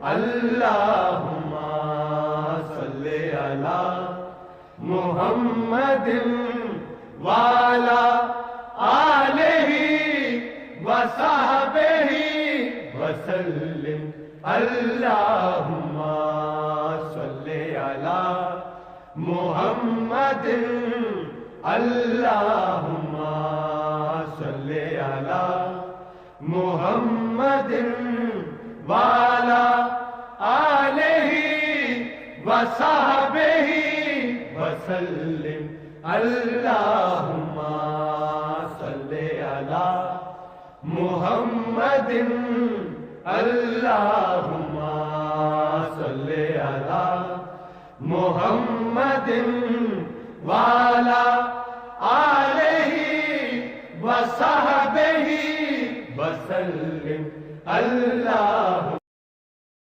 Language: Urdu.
اللہم صلی علی محمد وعلی آلہ وصحبہ وسلم اللہم صلی علی محمد اللہم صلی علی محمد وعلی آلہ وصحبہ وسلم اللہم صلی علی محمد اللہم صلی علی محمد وعلی آلہ وصحبہ وسلم